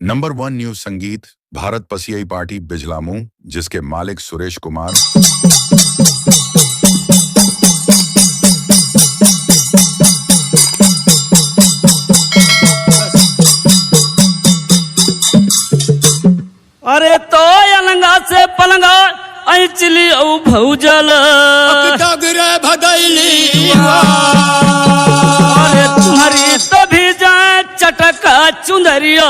Number 1 news संगीत Bharat पसीआई party बिजलामू, जिसके मालिक सुरेश कुमार। अरे तो अलंगा से पलंगा ऐचली औ भौजल भदैली अरे तुम्हारी तो भी जाए चटका चुंदरिया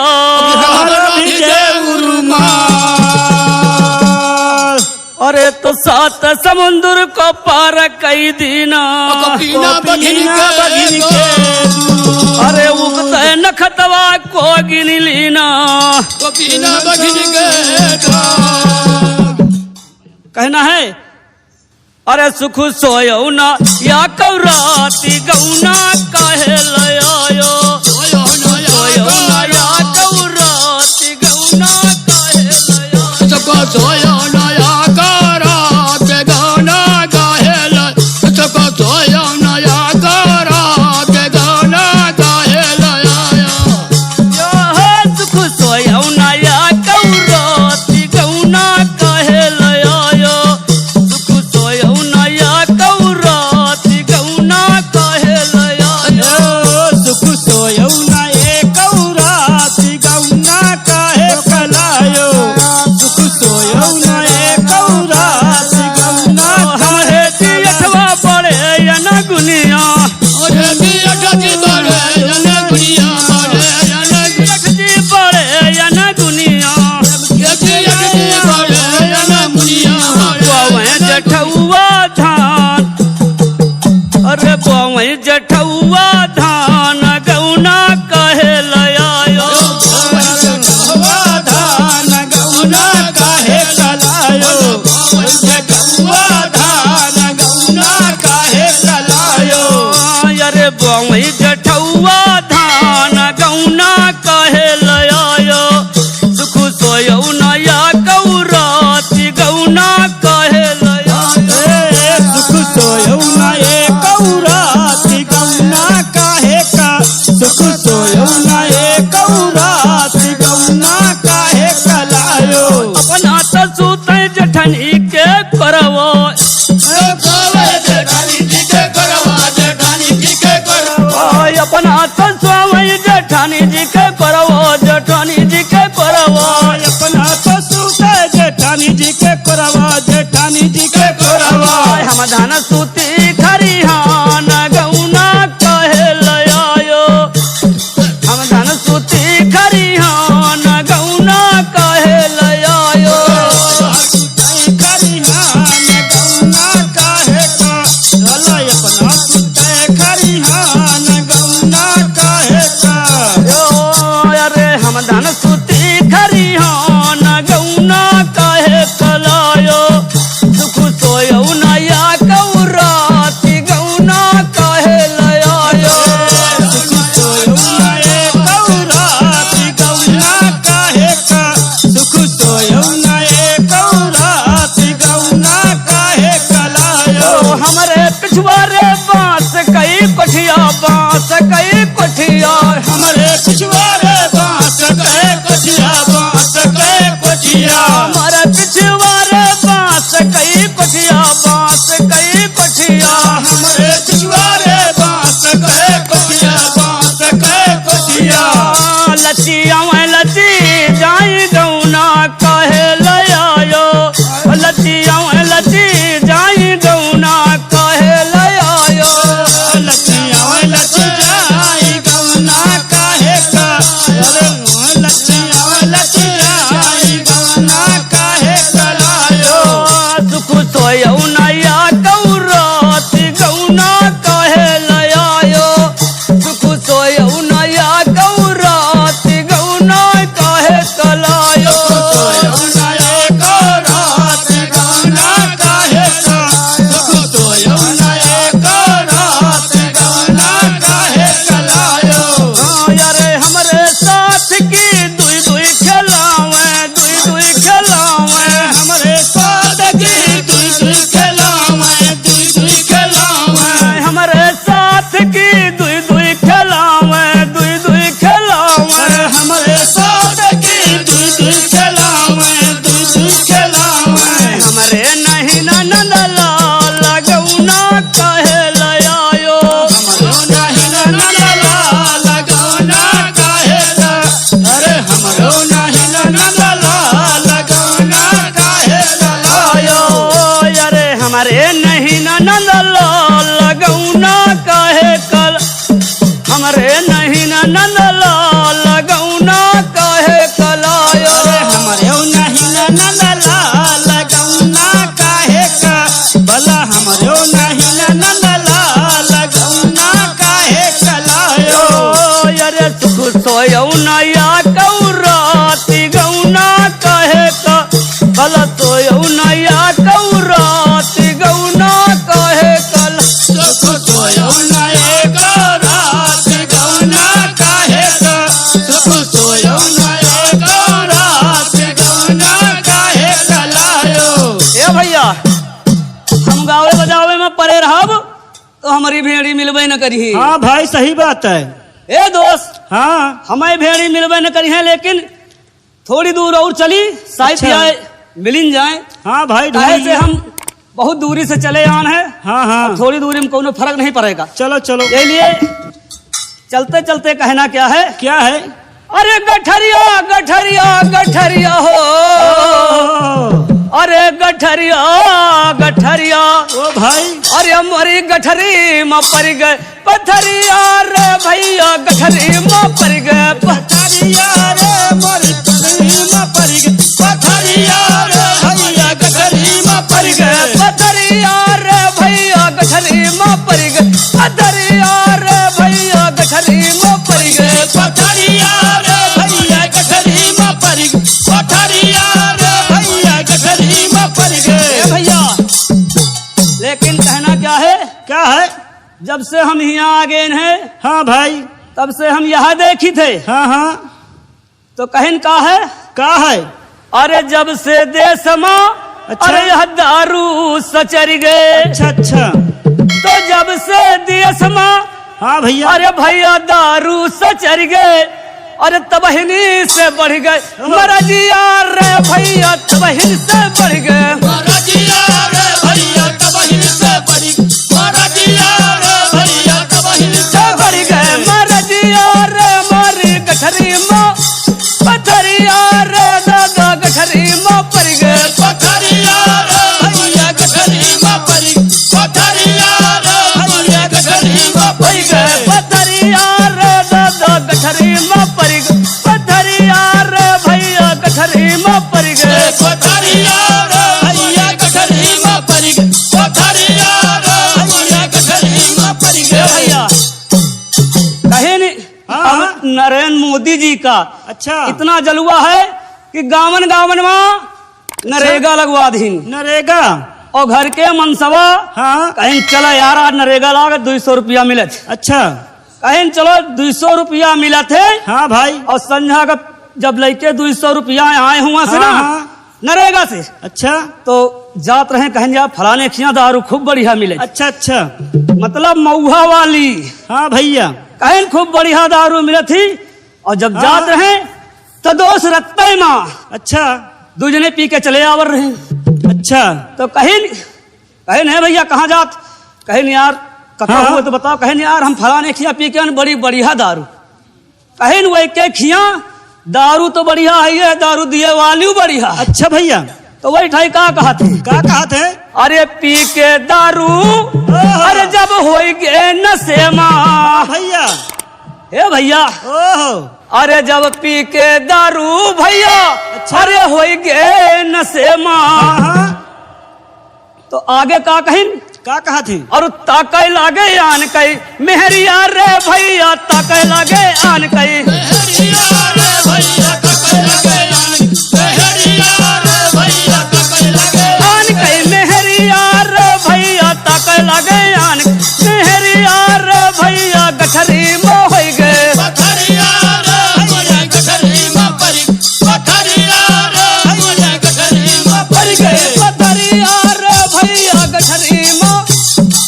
अरे तो सात समुद्र को पार कई दीना अरे उगते नखतवा को गिन लीना कहना है अरे सुख सोयो ना या कौराती गौना काहे लयायो सोयो ना या कौराती गौना काहे लयायो सोयो नया करात गाना गाहेल सोयो नया करात गाना गाहेल यो है सुख सोयो ना या कौराती गौना काहे लयायो सुख सोयो ना या कौराती गौना काहे लयायो सुख सोयो ना ए कौराती गौना काहे कलायो सुख सोयो ना ए कौराती गौना हमारे दियठवा पड़े या ना गुनिया अरे दिया जी बड़े जने दुनिया बड़े जने जी पड़े या ना गुनिया दिया जी बड़े जने दुनिया बावे जठुआ धान अरे बावे जठुआ धान गौना कहे लयायो धान गौना काहे कलायो धान गौना काहे कलायो अरे बावे जठुआ धान गौना कहे लयायो सुख सोयो नया कौराती गौना कहे लयायो सुख सोयो ना ए कौराती गौना काहे का सुख सोयो ना ए कौराती गौना काहे कलायो अपना तो सूते जठनी के करवो अपना तो स्वामी जठानी जी के करवो जठानी जी के करवो अपना तो सूते जेठानी जी के करवा जेठानी जी के करवा हम धन सूती खरिहान गौना कहे लयायो हम धन सूती खरिहान गौना कहे लयायो खरिहान गौना काहे का चला अपना सूते खरिहान गौना काहे का अरे हम धन सूती खरिहान गौना कहे कलायो सुख सोयो नया कौराती गौना कहे लयायो सुख सोयो ना ए कौराती गौना काहे का सुख सोयो ना ए कौराती गौना काहे कलायो हमरे पिछवारे बांस कई कोठिया बांस कई कोठिया हमरे पिछवारे बांस कहे कोठिया बांस कहे कोठिया हमारे पिछवारे बांस कई कोठिया बांस कई कोठिया हमरे पिछवारे बांस कहे कोठिया बांस कहे कोठिया लचिया में लची जाई गौना कहे लयायो लचिया में लची जाई गौना कहे लयायो लचिया लच जाई गौना काहे का अरे लचिया लच जाई गौना काहे कलायो सुख सोयो नया कौराती गौना कहे लयायो सुख सोयो नया कौराती गौना कहे कलायो सोयो ना ए कौराती गौना काहे अरे नहीं न नंदलाल गौना काहे कलायो अरे हमरे नहीं नंदलाल गौना काहे का भला हमरे नहीं नंदलाल गौना काहे कलायो अरे सुख सोयौ नया कौराती गौना काहे का भला सोयौ नया कौराती गौना काहे कल सुख सोयो नए रात गौना काहे का सुख सोयो नए रात गौना काहे कलायो ए भैया हम गावे बजावे में परे रहब तो हमारी भेड़ी मिलबे न करी। हाँ भाई सही बात है। ए दोस्त हाँ हमें भेड़ी मिलबे न करी है, लेकिन थोड़ी दूर और चली शायद अच्छा। यहाँ मिलिन जाए। हाँ भाई काहे ढूंढ से हम बहुत दूरी से चले आन है। हाँ हाँ थोड़ी दूरी में कोनो फर्क नहीं पड़ेगा। चलो चलो। इसलिए चलते चलते कहना क्या है, क्या है? अरे गठरिया गठरिया गठरिया हो, अरे गठरिया गठरिया ओ भाई अरे हमारी गठरी में पड़ गए पथरिया रे भैया गठरी में पड़ गए पथरिया रे मोरी गठरी में पड़ गए पथरिया रे भैया गठरी में पड़ गए पथरिया रे भैया गठरी में पड़ गए पथरिया रे भैया गठरी में पड़ गए पथरिया रे भैया गठरी में पड़ गए पथरिया रे भैया गठरी में पड़ गए भैया। लेकिन कहना क्या है, क्या है? जब से हम यहाँ आ गए हैं हाँ भाई तब से हम यहाँ देखी थे। हाँ हाँ तो कहन का है, क्या है? अरे जब से देश में अच्छा। अरे यह दारू सचर गए। अच्छा अच्छा। तो जब से देश में हाँ भैया अरे भैया दारू सचर गए, अरे तबहिनी से बढ़ गए मरजिया रे भैया तबहिन से बढ़ गए महाराजिया रे भैया तबहिन से बड़ी महाराजिया रे भैया तबहिन से बढ़ गए मरजिया रे मारी गठरी में पथरिया रे दादा गठरी में पड़ गए पथरिया रे भैया गठरी में पड़ी पथरिया रे भैया गठरी में पड़ गए पथरिया रे दादा गठरी में पड़ गए पथरिया रे भैया गठरी में पड़ गए पथरिया रे भैया गठरी में पड़ गए पथरिया रे भैया गठरी में पड़ गए भैया कहे नहीं हाँ। नरेंद्र मोदी जी का अच्छा इतना जलवा है कि गावन गावन में नरेगा लगवा दी नरेगा और घर के मनसवा हाँ कहीं चला यार आज नरेगा लागत 200 रुपया मिले थे। अच्छा कहीं चलो 200 रुपया मिला थे हाँ भाई और संझा का जब लेके 200 रुपया आए हुआ से ना हाँ। नरेगा से अच्छा तो जात रहे कहीं जा फलाने खिया दारू खूब बढ़िया मिले, अच्छा अच्छा। मतलब मऊहा वाली हाँ भैया कहीं खूब बढ़िया दारू मिले थी। और जब हाँ। जात रहे तो दोस्त रत्ते माँ अच्छा दो जने पी के चले आवर रहे। अच्छा तो कहीं नहीं भैया कहाँ जात, कहीं यार कथा हाँ। हुआ तो बताओ, कहीं यार हम फलाने खिया पी के बड़ी बढ़िया दारू, कहीं वही के खिया दारू तो बढ़िया है ये दारू दिए वाली बढ़िया। अच्छा भैया तो वही ठाई का कहा थे, क्या कहा थे? अरे पी के दारू अरे जब हो गए नशे माँ भैया हे भैया ओहो अरे जब पी के दारू भैया अच्छा। अरे हो गए नशे माँ हाँ तो आगे का कहीं क्या कहा थे? और ताकय लागे आन कई मेहरिया रे भैया ताकय लागे आन कई मेहरिया रे भैया तकय लगे मेहरिया रे भैया तकय लगे आन कई मेहरिया रे भैया ताकय लागे आन मेहरिया रे भैया गठरी में हो गए पथरिया रे भैया गठरी में पड़ी पथरिया रे भैया गठरी में पड़ गए पथरिया रे भैया गठरी में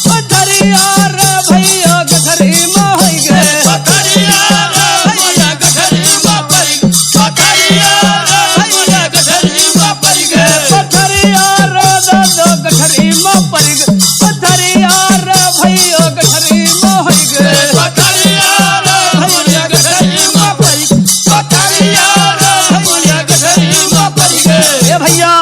पथरिया रे भैया गठरी में हो गए पथरिया रे भैया गठरी में पड़ी पथरिया रे भैया गठरी में पड़ गए पथरिया रे दादा गठरी में पड़ गए पथरिया रे भैया गठरी में हो गए पथरिया रे भैया गठरी में पड़ी पथरिया रे भैया गठरी में पड़ गए ए भैया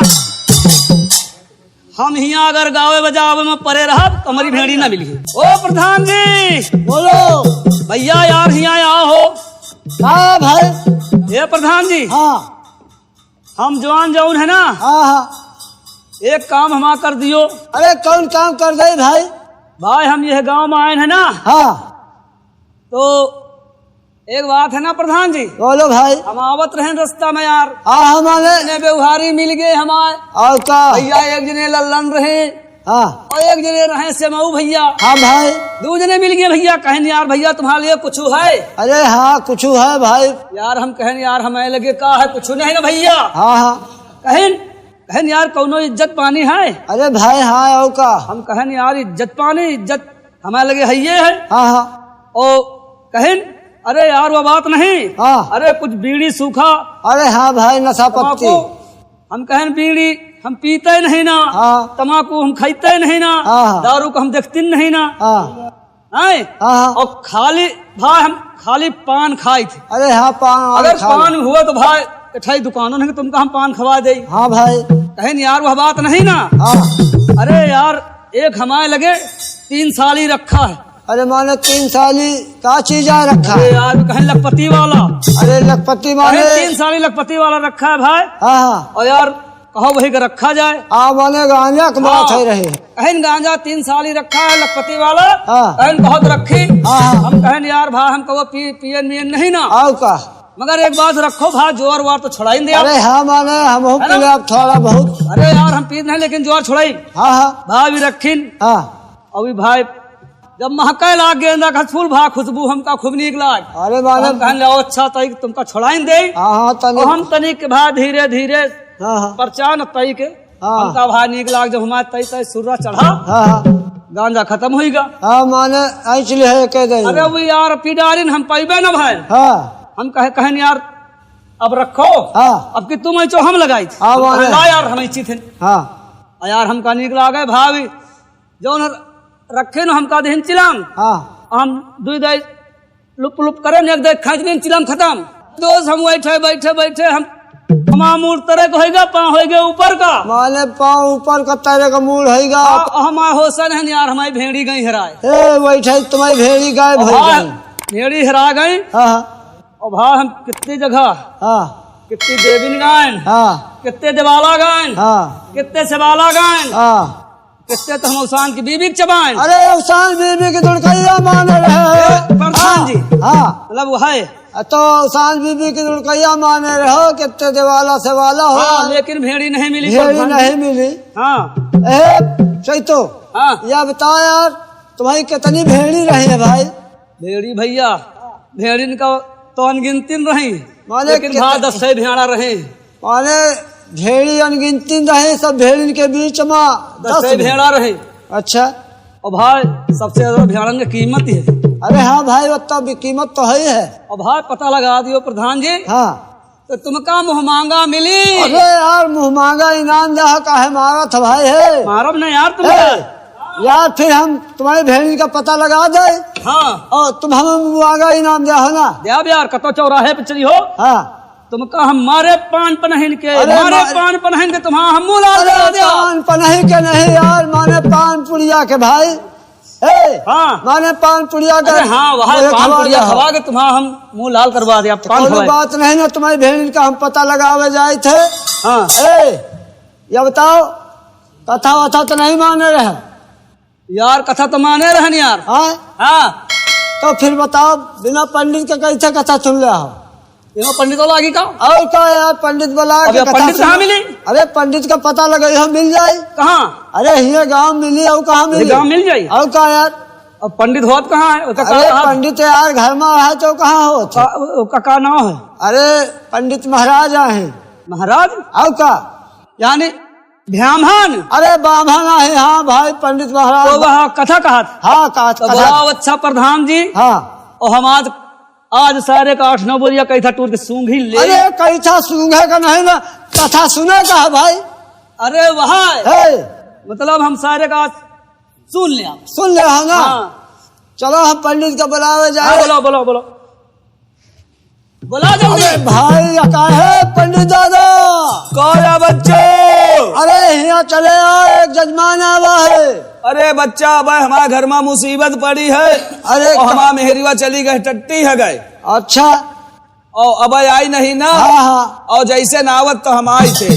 हम यहाँ अगर गावे बजावे में परे रहा तो हमारी भेड़ी ना मिली। ओ प्रधान जी बोलो भैया यार यहाँ आओ हो। हाँ भाई। ये प्रधान जी, हाँ हम जवान जौन है ना, हाँ हाँ। एक काम हमा कर दियो। अरे कौन काम कर दे भाई? भाई हम यह गांव में आए हैं ना, हाँ तो एक बात है ना प्रधान जी, बोलो भाई। हम आवत रहे रास्ता में यार, हाँ हमारे इतने व्यवहारी मिल गए हमारे। और का? भैया एक जने लल्लन रहे हाँ और एक जने रहे सेमऊ भैया। हाँ भाई। दो जने मिल गए भैया। कहन यार भैया तुम्हारे लिए कुछ है? अरे हाँ कुछ है भाई। यार हम कहन यार हमें लगे का है, कुछ नहीं ना भैया। हाँ हाँ। कहन यार कौनो इज्जत पानी है? अरे भाई हाँ और का? हम कहन यार इज्जत पानी, इज्जत हमें लगे है ये है। हाँ हाँ। ओ कहन अरे यार वो बात नहीं। हाँ। अरे कुछ बीड़ी सूखा अरे हाँ भाई नशा पत्ती। तम्बाकू हम कहन बीड़ी हम पीते नहीं ना, हाँ। तम्बाकू हम खाते नहीं ना, हाँ। दारू को हम देखते नहीं ना। हाँ हैं? हाँ। और खाली भाई हम खाली पान खाए थे। अरे हाँ पान अगर पान हुआ तो भाई इठाई दुकानों नहीं तुमको हम पान खवा दे। हाँ भाई। कहन यार वह बात नहीं ना। हाँ। अरे यार एक हमारे लगे 3 साल ही रखा है। अरे माने 3 साली का चीज आ रखा अरे है? यार कहें लखपति वाला। अरे लखपति माने? 3 साल ही लखपति वाला रखा है भाई। हाँ हाँ। और यार कहो वही का रखा जाए। माने गांजा की बात है रही। कहन गांजा 3 साल ही रखा है लखपति वाला। हाँ। कहन बहुत रखी। हाँ। हम कहन यार भाई हम कहो पियन मियन नहीं ना, और का? मगर एक बात रखो भाई, जोर वार तो छुड़ाई दे। अरे हाँ माने हम हो है ना? पी आप थोड़ा बहुत। अरे यार हम पीते नहीं लेकिन जोर छुड़ाई। हाँ हाँ। भाई भी रखिन। हाँ। अभी भाई जब महके लाग गेंदा का फूल भा खुशबू हमका खूब नीक लाग। अरे माने हम कहन लो अच्छा तई तुमका छुड़ाई दे। हाँ हाँ तनी। और हम तनिक भाई धीरे धीरे हाँ हाँ। परचान तई के हाँ। हमका भाई नीक लाग। जब हमारे तई तई सुर्रा चढ़ा हाँ हाँ। गांजा खत्म होईगा। हाँ माने ऐचली है कह दे। अरे वो यार पिडारिन हम पाइबे ना भाई। हाँ हम कहन यार अब रखो। हाँ। अब कि तुम ऐचो हम लगाई थी। हाँ, माने। ला यार हम ऐची थे। हाँ यार हमका नीक लागे भाभी जौन रखे न हमका देहन चिलाम। हाँ। हम दुई दे लुप लुप करे न एक दे खाँच दिन चिलाम खत्म। दोस्त हम बैठे बैठे बैठे हम मूड तरह का होगा, पाँव होगा ऊपर का। माने पाँव ऊपर का तेरे का मूड होगा। हमारे होशन है यार हमारी भेड़ी गई हराए। ए बैठे तुम्हारी भेड़ी गायब हो गई। भेड़ी हरा गई। हाँ और भाई हम कितनी जगह हाँ। कितनी देवीन गायन, हाँ कितने देवाला गायन, हाँ। कितने सेवाला गायन, हाँ। कितने तो हम उसान की बीबी चबाएं। अरे उसान बीबी की दुड़कैया माने रहे प्रधान जी। हाँ मतलब वो है तो उसान बीबी की दुड़कैया माने रहो कितने देवाला से वाला हो। हाँ, लेकिन भेड़ी नहीं मिली। भेड़ी नहीं मिली। हाँ सही तो। हाँ या बताओ यार तुम्हारी कितनी भेड़ी रही है भाई? भेड़ी भैया भेड़िन का तो अनगिनती रही, माने लेकिन भाई 10 भेड़ा रहे। माने भेड़ी अनगिनती रहे सब भेड़िन के बीच में 10 भेड़ा रहे। अच्छा। और भाई सबसे ज्यादा भेड़न की कीमत है। अरे हाँ भाई उतना भी कीमत तो है ही है। और भाई पता लगा दियो प्रधान जी। हाँ तो तुमका मुँह मांगा मिली। अरे यार मुँह मांगा इनाम दहा का है मारा था भाई है। मारब नहीं यार तुम। यार फिर हम तुम्हारी भेड़ी का पता लगा दे। हाँ और तुम हमें मांगा इनाम दिया हो ना। दिया यार कतो चौराहे पे चली हो। हाँ तुमका हम मारे पान पनहन के, अरे मारे पान पनहन के तुम्हारा हम मुँह लाल करा दिया। पान पनही के नहीं यार माने पान पुड़िया के भाई। हाँ माने पान पुड़िया के। हाँ वहाँ पान पुड़िया खवा के तुम्हारा हम मुँह लाल करवा दिया। पान कोई खवाए। बात नहीं ना तुम्हारी भेड़ी का हम पता लगावे जाए थे। हाँ ये बताओ कथा वथा तो नहीं माने रहे यार कथा तो माने रहन यार। हाँ? हाँ तो फिर बताओ बिना पंडित के कैसे कथा सुन ले हो? तीनों पंडितों लागी का। और क्या यार पंडित बुला अब के ये कथा पंडित सुनो। कहाँ मिली? अरे पंडित का पता लगे हो मिल जाए। कहाँ? अरे ये गांव मिली और कहाँ ये मिली? गाँव मिल जाये। और क्या यार? अब पंडित होत कहाँ है? उसका अरे का पंडित यार घर में है तो कहाँ हो? उसका का नाम है? अरे पंडित महाराज है। महाराज। और क्या? यानी ब्राह्मण। अरे ब्राह्मण है। हाँ भाई पंडित महाराज। तो वह कथा कहा। हाँ तो बड़ा अच्छा प्रधान जी। हाँ। और हम आज सारे का 8-9 बोलिया कैथा टूर के सूंघ ही ले। अरे कैसा सूंघे का नहीं ना कथा सुने का है भाई। अरे वहाँ है मतलब हम सारे का सुन लिया। सुन ले हो ना। हाँ। चलो हम पंडित का बुलावे जाए। बोलो बोलो बोलो बोला जल्दी। अरे भाई क्या है पंडित दादा? कौन बच्चे अरे यहाँ चले आओ, एक जजमान आवा है। अरे बच्चा अब हमारे घर में मुसीबत पड़ी है। अरे और हमारा मेहरीवा चली गए, टट्टी है गए। अच्छा। और अब आई नहीं ना। हाँ हाँ। और जैसे नावत तो हम आए थे।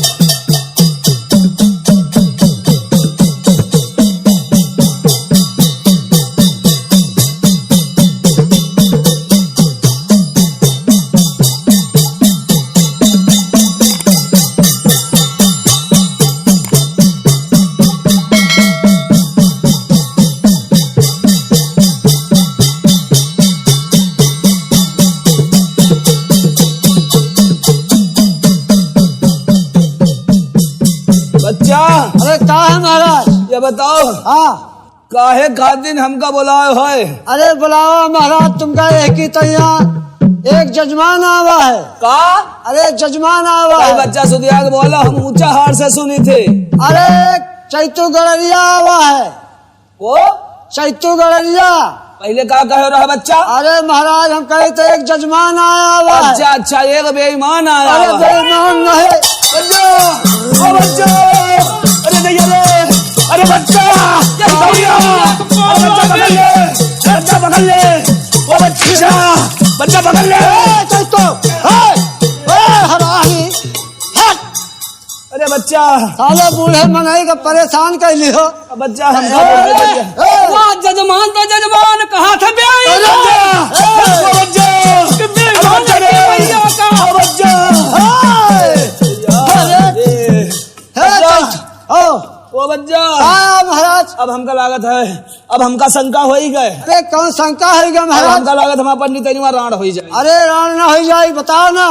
बच्चा अरे कहा है महाराज? ये बताओ हाँ। काहे खातिर हमका बुलाए है? अरे बुलाओ महाराज, तुमका एक ही तो यहाँ एक जजमान आवा है। का? अरे जजमान आवा भाई है। बच्चा सुधिया के बोला, हम ऊंचा हार से सुनी थे। अरे चैतू गड़रिया आवा है। वो चैतू गड़रिया। पहले का कहे रहा बच्चा? अरे महाराज हम कहे थे एक जजमान आया हुआ है। अच्छा अच्छा, एक बेईमान आया अरे हुआ है। बेईमान नहीं। बच्चा, ओ बच्चा, अरे नहीं अरे, अरे बच्चा, दौड़िया, अरे बच्चा पकड़ ले, बच्चा पकड़ ले, ओ बच्चा, बच्चा पकड़ ले। चैतू, हराही, हट। अरे बच्चा, साले बूढ़े मनाई का परेशान कर लियो। बच्चा हमका बोल रहे थे। वाह जजमान तो जजमान कहा था बेई। ओ बच्चा, बेईमान के भैया का। ओ बच्चा, ओ बच्चा, महाराज अब हमका लागत है, अब हमका शंका हो ही गए। अरे कौन शंका है क्या अब महाराज? हमका लागत हमारा पंडित राण हो जाए। अरे राण ना हो जाए, बताओ ना।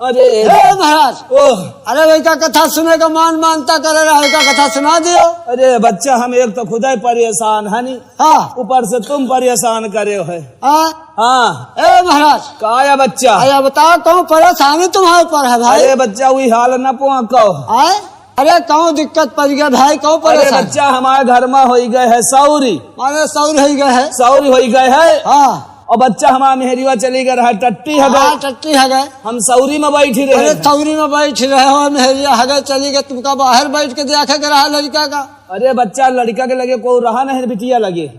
अरे महाराज, ओह, अरे वही का कथा सुने का मानता करे रहा है, का कथा सुना दियो। अरे बच्चा हम एक तो खुदा ही परेशान है नी, हाँ ऊपर से तुम परेशान करे हो है। हाँ। हाँ ए महाराज, काया बच्चा? अरे बताओ कौन परेशानी तुम्हारे ऊपर है भाई? अरे बच्चा वही हाल न पहुँचो। आए? अरे कौन दिक्कत पड़ गया भाई, कौन अरे परेशान? बच्चा हमारे घर में हो गए है सौरी, माने सौर हो गए है। सौरी हो गए है। हाँ। और बच्चा हमारा मेहरीवा चली गए रहा, टट्टी है हाँ, गए। टट्टी है गए। हम सौरी में बैठी रहे। अरे सौरी में बैठ रहे हो, मेहरिया हगे चली गए, तुमका बाहर बैठ के देखे के रहा लड़का का। अरे बच्चा लड़का के लगे कोई रहा नहीं, बिटिया लगे।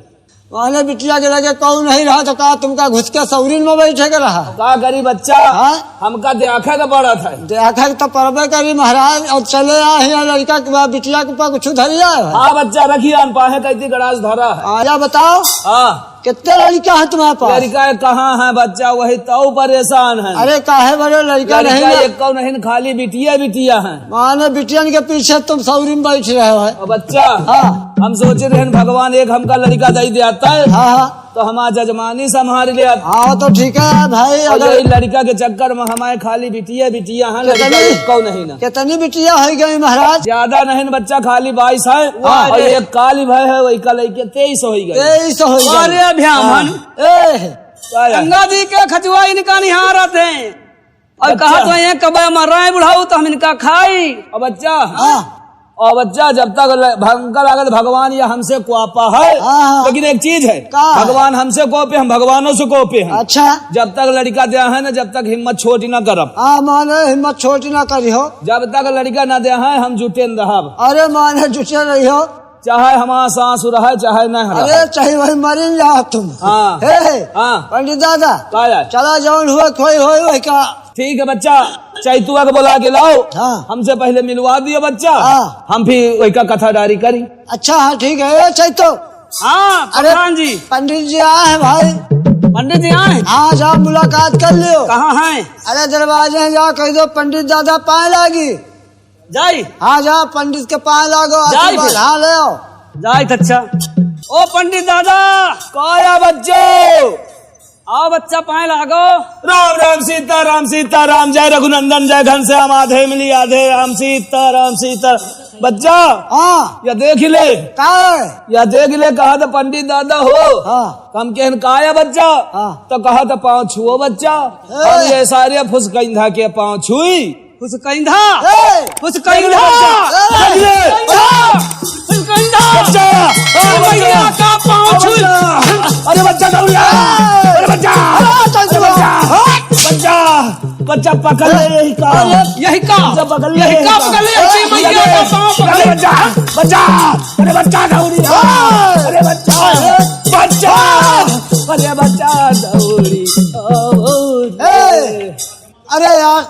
माने बिटिया के लगे कौन नहीं रहा तो कहा तुमका घुस के सौरी में बैठे के रहा। का करी बच्चा? हाँ? हमका देखा का बड़ा था। देखा तो परबे करी महाराज, और चले आए हैं लड़का के बाद बिटिया के ऊपर कुछ धरिया है। हाँ बच्चा रखिए, अनपाहे कहती गड़ास धरा है। आया बताओ हाँ कितने लड़का है तुम्हारे पास? लड़का कहाँ है बच्चा? वही तो परेशान है। अरे काहे बड़े लड़का नहीं लड़का ना? एक कौ नहीं, खाली बिटिया बिटिया है। माने बिटियन के पीछे तुम सौरी में बैठ रहे हो। और बच्चा हाँ हम सोचे रहे भगवान एक हमका लड़का दे देता है हाँ हाँ तो हमारा जजमानी संभाल ले। हाँ तो ठीक है भाई। और अगर यही लड़का के चक्कर में हमारे खाली बिटिया बिटिया है, लड़का कितनी? एक कौ नहीं ना। कितनी बिटिया हो गई महाराज? ज्यादा नहीं बच्चा, खाली 22 है। हाँ। और एक काली भाई है, वही का लड़के 23 हो गए। 23 हो गई। अरे ब्राह्मण गंगा जी के खचुआ इनका निहार थे और बच्चा। कहा तो ये कब मर रहा है बुढ़ाऊ तो हम इनका खाई। और बच्चा हाँ और बच्चा जब तक भंकर लागत भगवान या हमसे कोपा है। हाँ। लेकिन एक चीज है, का? भगवान हमसे कोपे, हम भगवानों से कोपे हैं। अच्छा। जब तक लड़का दिया है ना, जब तक हिम्मत छोटी ना करब। हाँ माने हिम्मत छोटी ना करी हो। जब तक लड़का ना दिया है हम जुटे न रहब, अरे माने जुटे रही हो। चाहे हमारा सांस रहे चाहे न रहे। अरे चाहे वही मरी जाओ तुम। हाँ। हे हाँ। पंडित दादा काया? चला जौन हुआ खोई हो वही का। ठीक है बच्चा, चैतुआ को बुला के लाओ। हाँ। हमसे पहले मिलवा दियो बच्चा। हाँ। हम फिर वही का कथा डारी करी। अच्छा हाँ ठीक है। चैतो हाँ प्रधान जी। पंडित जी आए हैं भाई। पंडित जी आए? हाँ जाओ मुलाकात कर लियो। कहाँ हैं? अरे दरवाजे में जाओ, कह दो पंडित दादा पाए लागी। जाई हाँ जाओ पंडित के पाए लागो। जाए आशीर्वाद फिर। हाँ ले आओ। जाई तो अच्छा। ओ पंडित दादा काया बच्चो? आओ बच्चा पाए लागो। राम राम सीता राम, जय रघुनंदन जय घनश्याम, आधे मिली आधे राम सीता। बच्चा हाँ या देख ले, का है? या देख ले, कहा था पंडित दादा हो। हाँ हम कहन काया बच्चा? हाँ। तो कहा था पाँव छुओ बच्चा। हम ये सारे फुसकंधा के पाँव छुई। फुसकंधा ए! फुसकंधा देख ले। फुसकंधा बच्चा, अरे भैया का पाँव छुई। अरे बच्चा दौड़िया, अरे बच्चा, चल बच्चा बच्चा पकड़ ले यही का यही का बच्चा पकड़ ले यही का पकड़ ले ऐसी मैया का पाँव पकड़ अरे ले। बच्चा बच्चा अरे बच्चा दौड़ी अरे बच्चा बच्चा अरे बच्चा दौड़ी अरे यार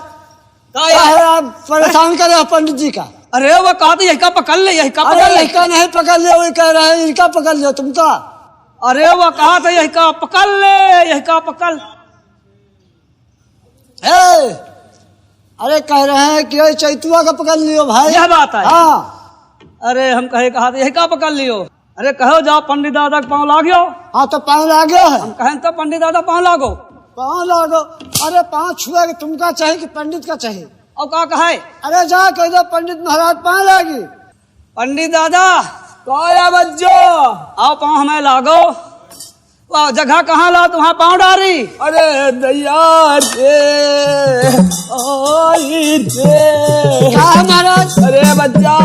का यार? काहे आप परेशान करे हो पंडित जी का? अरे वो कहा था यही का पकड़ ले यही का अरे पकड़ ले। इसका नहीं पकड़ लिया, वही कह रहे हैं इनका पकड़ लिया तुमका। अरे वो कहा था यही का पकड़ ले यही का पकड़। अरे कह रहे हैं कि ये चैतुआ का पकड़ लियो भाई। यह बात है। हाँ अरे हम कहा था यही का पकड़ लियो। अरे कहो जाओ पंडित दादा के पाँव लागो। हाँ तो पाँव लागो है। हम कहें तो पंडित दादा पाँव लागो। पाँव लागो। अरे पाँव छुआ के तुमका चाहिए कि पंडित का चाहिए? और का कहे अरे जा कह दो पंडित महाराज पाँव लागी। पंडित दादा काया बच्चो आओ पाँव हमें लागो। वाह जगह कहाँ ला तुम्हारा पाँव डारी। अरे दैया रे आई रे क्या है महाराज? अरे बच्चा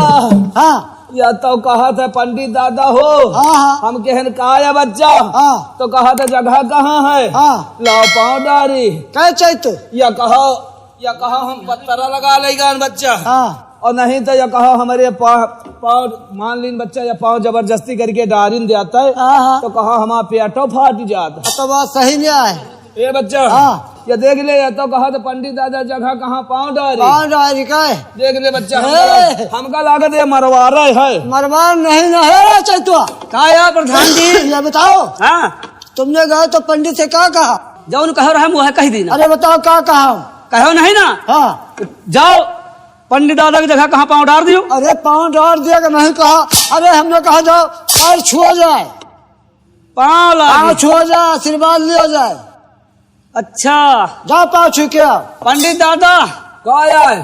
हाँ या तो कहा था पंडित दादा हो। हाँ हाँ हम कहन कहा है बच्चा हाँ तो कहा था जगह कहाँ है। हाँ लाओ पाँव डारी कह चैतु। या कहो हम पत्थरा लगा लेगा बच्चा। हाँ और नहीं तो या कहो हमारे पाँव मान लीन बच्चा या पाँव जबरदस्ती करके डारिन देता है हाँ हाँ तो कहा हमारा पेटो फाट जाता तो बात सही नहीं आए। ये बच्चा हाँ या देख ले या तो कहा तो पंडित दादा जगह कहाँ पाँव डारी। पाँव डारी का देख ले बच्चा हे। हमका लागत है मरवा रहा है। मरवार नहीं ना है चैतुआ। का यार प्रधान जी। ये बताओ हाँ तुमने गए तो पंडित से क्या कहा? जौन कहो रहा वो है कही देना। अरे बताओ क्या कहा? कहो नहीं ना। हाँ जाओ पंडित दादा की जगह कहाँ पाँव डाल दियो। अरे पाँव डाल दिया कि नहीं कहा? अरे हमने कहा जाओ और छुआ जाए, पाँव पाँव लागी। छुआ जाए, आशीर्वाद लिया जाए। अच्छा जाओ पाँव छू के आओ। पंडित दादा काया है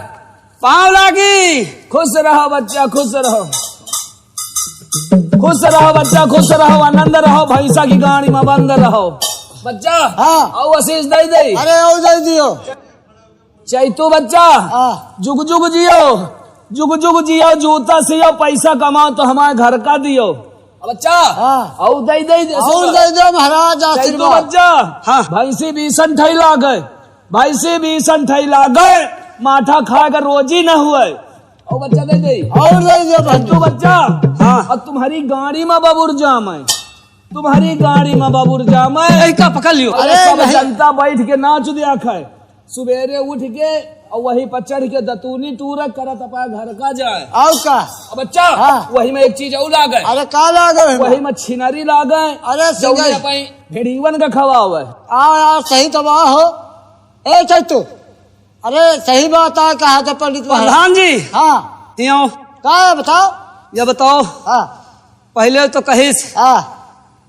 पाँव लागी। खुश रहो बच्चा खुश रहो खुश रहो बच्चा खुश रहो आनंद रहो भैंसा की गाड़ी में बंद रहो बच्चा। हाँ आओ आशीष दे दे अरे आओ दे दियो। चैतू बच्चा हाँ जुग जुग जियो जूता सियो पैसा कमाओ तो हमारे घर का दियो बच्चा। हाँ आओ दे दे और दे दो महाराज चैतू आशीर्वाद। बच्चा हाँ। भैंसी बीसन ठैला गए माठा खा कर रोजी न हुए। ओ बच्चा दे दे और दे दियो चैतू बंधु। बच्चा। हाँ और तुम्हारी गाड़ी में बबुर जाम है यही का पकड़ लियो। अरे अरे सब नहीं। जनता बैठ के नाच दिया खाए सुबेरे उठ के और वही पर चढ़ के दतूनी टूरक करत अपना घर का जाए। आओ का? अब बच्चा हाँ। वही में एक चीज और ला गए अरे का लागे? वही में छिनरी ला गए। अरे सिंगल भेड़ीवन का खवा हुआ है। आओ यार सही तो बात हो। ए चैतु अरे सही बात है कहा था पंडित महाराज। प्रधान जी हाँ यो क्या है बताओ? ये बताओ हाँ पहले तो कहिस हाँ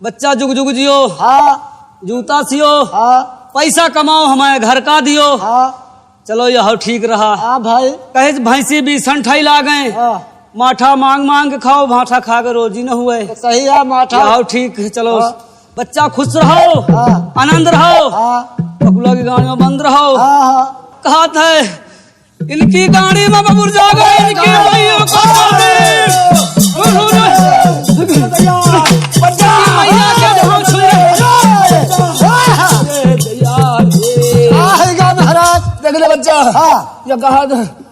बच्चा जुग जुग जियो हाँ जूता सियो हाँ पैसा कमाओ हमारे घर का दियो। हाँ चलो यह ठीक रहा। हाँ भाई कहिस भैंसी भी संठाई ला गए हाँ माठा मांग मांग के खाओ माठा खा के रोजी न हुए। तो सही है माठा। यह ठीक है चलो हाँ। बच्चा खुश रहो हाँ आनंद रहो हाँ बबुला की गाड़ी में बंद रहो। हाँ हाँ कहा था इनकी गाड़ी में बबुर जागो इनकी मैया को मैया के जहाँ आएगा महाराज। देख ले बच्चा हाँ या कहा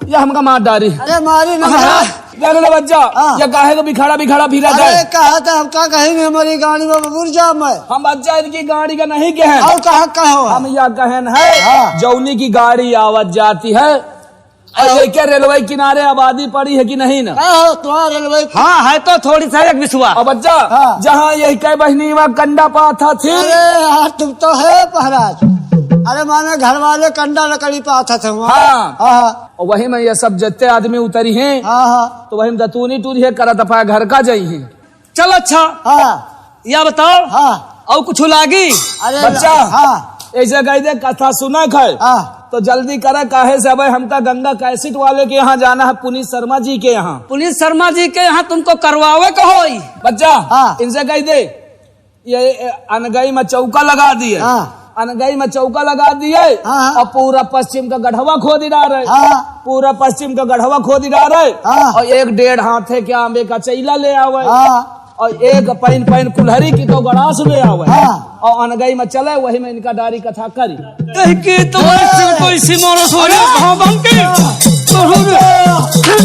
या हमका मार डारी। अरे मारी ना महाराज। देख ले बच्चा हाँ। या काहे को बिखाड़ा फिरा अरे जाए। कहा था हम क्या कहेंगे हमारी गाड़ी में बबूर जाम है। हम बच्चा इनकी गाड़ी का नहीं कहें और कहा कहो हम यह कहन है हाँ। जौनी की गाड़ी आवत जाती है और ये क्या रेलवे किनारे आबादी पड़ी है कि नहीं ना। कहो तुम्हारा रेलवे। हाँ है तो थोड़ी सा एक विश्वास। और बच्चा हाँ। जहाँ यही कई बहनी वहाँ कंडा पाथा थी। अरे यार तुम तो है महाराज। अरे माने घर वाले कंडा लकड़ी पे आता थे वहाँ। हाँ। हाँ और वही में ये सब जितने आदमी उतरी हैं हाँ हाँ तो वही में दतूनी टूरी है करत अपना घर का जाई है। चलो अच्छा हाँ या बताओ हाँ और कुछ लागी। अरे बच्चा। हाँ ऐसे कह दे कथा सुना खाए हाँ तो जल्दी करे काहे से भाई हमका गंगा कैसेट वाले के यहाँ जाना है पुनीत शर्मा जी के यहाँ। पुलिस शर्मा जी के यहाँ तुमको करवावे कहो। बच्चा हाँ। इनसे कह दे ये अनगई में चौका लगा दिए। हाँ अनगई में चौका लगा दिए हाँ। और पूरा पश्चिम का गढ़वा खोद डाल रहे। हाँ पूरा पश्चिम का गढ़वा खोद डाल रहे हाँ। और 1-1.5 हाथे के आंबे का चैला ले आवे हाँ और एक पैन पैन कुल्हरी की तो गड़ास में आवे हाँ। और अनगई में चले वही में इनका डारी कथा करी की तो ऐसे कोई सिमोनो सोरे कहां बनके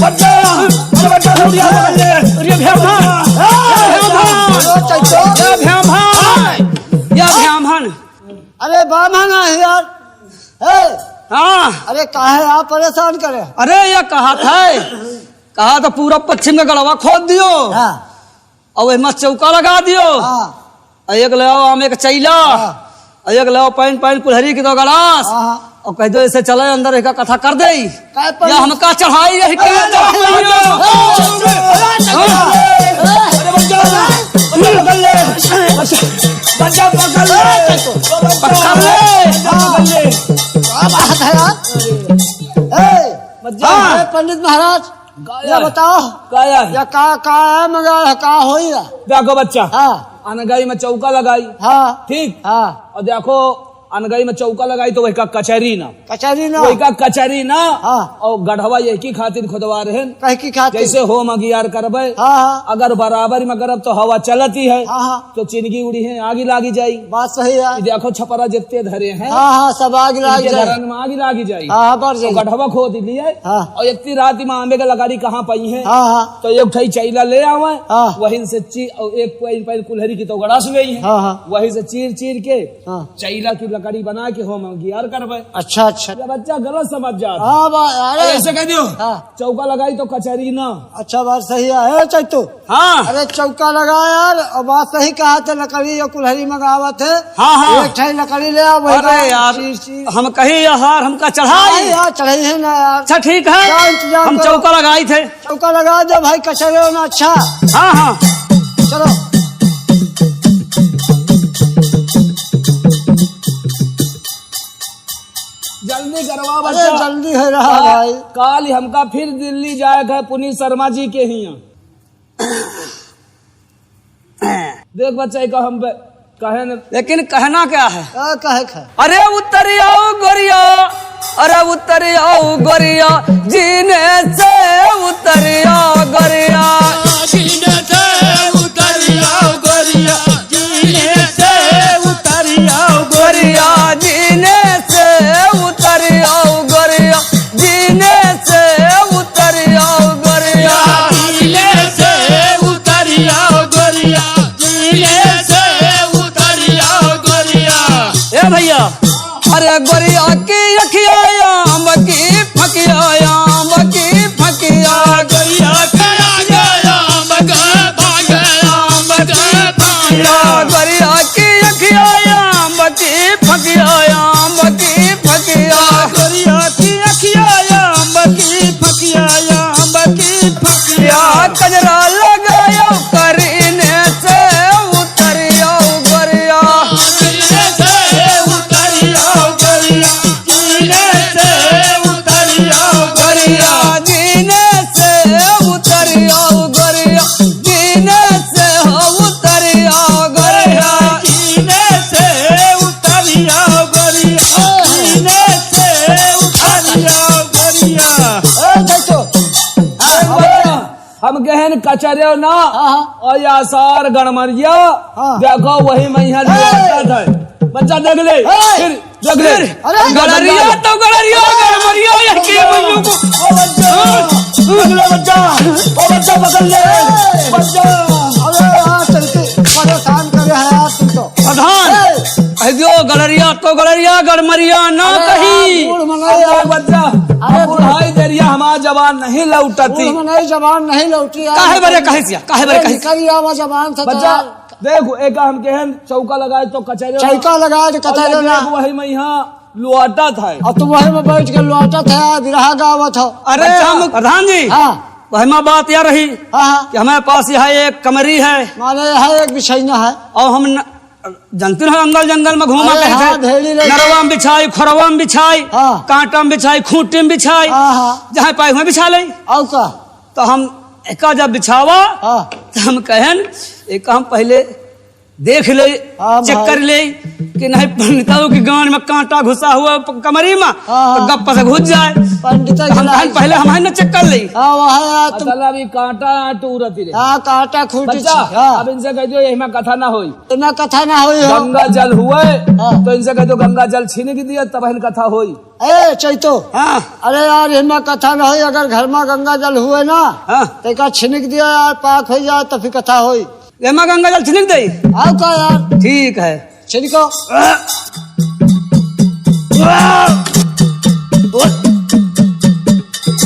बच्चा अरे बच्चा दौड़िया बगल अरे भ्यामन या भ्यामन अरे बामन है यार। हे, हाँ अरे काहे आप परेशान करे। अरे ये कहा तो पूरा पश्चिम का गड़वा खोद दियो हाँ और वही चौका लगा दियो हाँ और एक ले आओ आम एक चैला और एक ले आओ पैन पैन कुल्हरी की तो गलास हाँ। और कह दो ऐसे चले अंदर एक कथा कर दे काय पर या हमका चढ़ाई यही के अरे बच्चा पकड़ ले बच्चा पकड़ ले क्या बात है यार। हे, बच्चा पंडित महाराज ये बताओ काया या का है मगर का होई है। देखो बच्चा हाँ अनगई में चौका लगाई हाँ ठीक हाँ और देखो अनगई में चौका लगाई तो वही का कचहरी ना कचहरी ना वही का कचहरी ना हाँ। और गढ़वा यही की खातिर खुदवा रहे कह की खातिर। जैसे होम अगियार करबे हाँ हाँ अगर बराबर में करब तो हवा चलती है हाँ हाँ तो चिनगी उड़ी है आगी लागी जाई बात सही है। ये देखो छपरा जितने धरे हैं हाँ हाँ सब आग लाग इनके जाए। घरन में आगी लागी जाई हाँ हाँ बढ़ तो जाए। गढ़वा खोद लिए हाँ। और इतनी रात में आंबे का लगाड़ी कहाँ पाई है हाँ हाँ तो एक ठई चैला ले आवे हाँ। वहीं से और एक पैन पैन कुल्हरी की तो गड़ास गई है हाँ हाँ वहीं से चीर चीर के हाँ। चैला की लकड़ी बना के होम अगियार करबे। अच्छा अच्छा ये बच्चा गलत समझ जाता हाँ अरे ऐसे कह दियो हाँ। चौका लगाई तो कचहरी ना अच्छा बात सही है। चैतू हाँ अरे चौका लगा यार और बात सही कहा थे लकड़ी और कुल्हरी मंगावत है। हाँ, हाँ। एक ठई लकड़ी ले आओ अरे यार हम कही यार हमका चढ़ाई यार चढ़ाई है ना यार। अच्छा ठीक क्या है इंतजाम हम करो। चौका लगाई थे चौका लगा दो भाई कचहरी होना। अच्छा हाँ हाँ चलो जल्दी करवा अरे बच्चा जल्दी हो रहा भाई। काल ही हमका फिर दिल्ली जाएगा पुनीत शर्मा जी के ही यहाँ। देख बच्चा का हम कहे न लेकिन कहना क्या है कहे अरे उतर आओ गोरिया अरे उतर आओ गोरिया जीने से उतर आओ गोरिया जीने से उतरिया गोरिया जीने से उतरिया गोरिया जीने से उतर आओ गोरिया जीने से उतर आओ गोरिया जीने से उतरिया गोरिया जीने से उतरिया गोरिया। ए भैया अरे गोरिया की अखिया आम की फकिया आम की फकिया गोरिया करा गया मगा भागया मगा भागया गोरिया की अखिया आम की फकिया आम की फकिया गोरिया की अखिया अम्बकी फकिया अम्बकी फकिया। या कजरा लगाया करीने से उतर आओ गोरिया जीने से उतरिया गोरिया जीने से उतरिया गोरिया गोरिया जीने से उतर आओ गोरिया जीने से उतर आओ गोरिया जीने से उतरिया गोरिया जीने से उतरिया गोरिया। चैतू हम गहन कचरे ना हाँ। और आसार गणमरिया हाँ। देखो वही मैया था बच्चा देख ले फिर देख ले अरे गड़रिया तो गड़रिया गड़मरिया या के मइयों को ओ बच्चा ओ बच्चा पकड़ ले बच्चा अरे यार चलते परेशान करे है यार तुम तो। प्रधान अयो गड़रिया तो गड़रिया गड़मरिया ना कही बूढ़ मनाई बच्चा अरे बुढ़ाई देरिया हमारा जवान नहीं लौटती बूढ़ मनाई जबान नहीं लौटी यार। काहे बरे कहे सिया काहे बरे कहे करिया वो जबान से बच्चा देखो एक हम कहन चौका लगाए तो कचरे चौका लगा के कचहरी ना वही में यहाँ लुआटा था और तुम वही में बैठ के लौटा था विरहा गावत हो। अरे हम प्रधान जी हाँ वही बात यह रही हाँ हाँ कि हमारे पास यहाँ एक कमरी है माने है एक बिछैना है। और हम जानते हो जंगल जंगल में घूमा अरे हाँ, करते भेड़ी लेके। नरवा में बिछाई खोरवा में बिछाई हाँ। कांटा में बिछाई खूंटी में बिछाई हाँ हाँ जहाँ पाए हुए बिछा ले और का तो हम एका जब बिछावा हाँ तो हम कहन एक हम पहले देख ले, हाँ चेक भाई। कर ले कि नहीं पंडिताओं की गांड में कांटा घुसा हुआ कमरी में, हाँ। तो गप्पा से घुस जाए। पंडित हम कहन पहले हमारे न चेक कर ली। हाँ वहाँ तुम अतला भी कांटा टूरती रे हाँ कांटा खूटी बच्चा हाँ अब इनसे कह दो यही में कथा ना होई, इतना कथा ना हुई हो। गंगा जल हुए हाँ। तो इनसे कह दो गंगा जल छीन के दिया तब इन कथा होई। ए चैतो हाँ अरे यार इनमें कथा ना हुई, अगर घर में गंगा जल हुए ना हाँ, तो का छिनक दिया यार पाक हो जाए तो फिर कथा हुई। एमा गंगा जल छिड़क दे। आओ का यार ठीक है। छिड़को।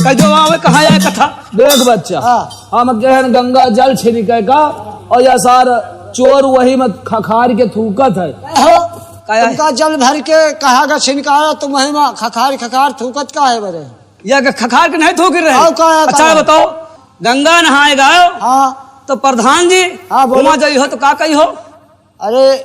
कह दो आवे कहाँ जाए कथा। देख बच्चा हाँ हम कहन गंगा जल छिड़के का और या सार चोर वही में खखार के थूकत है। हो है? तुमका जल भर के कहा का छिनकारा तुम वही में खखार खखार थूकत का है बरे। या खखार के नहीं थूक रहे। आओ का अच्छा का- बताओ, गंगा नहाएगा हाँ तो प्रधान जी हाँ, बोलो। वहाँ जाई हो तो का कही हो? अरे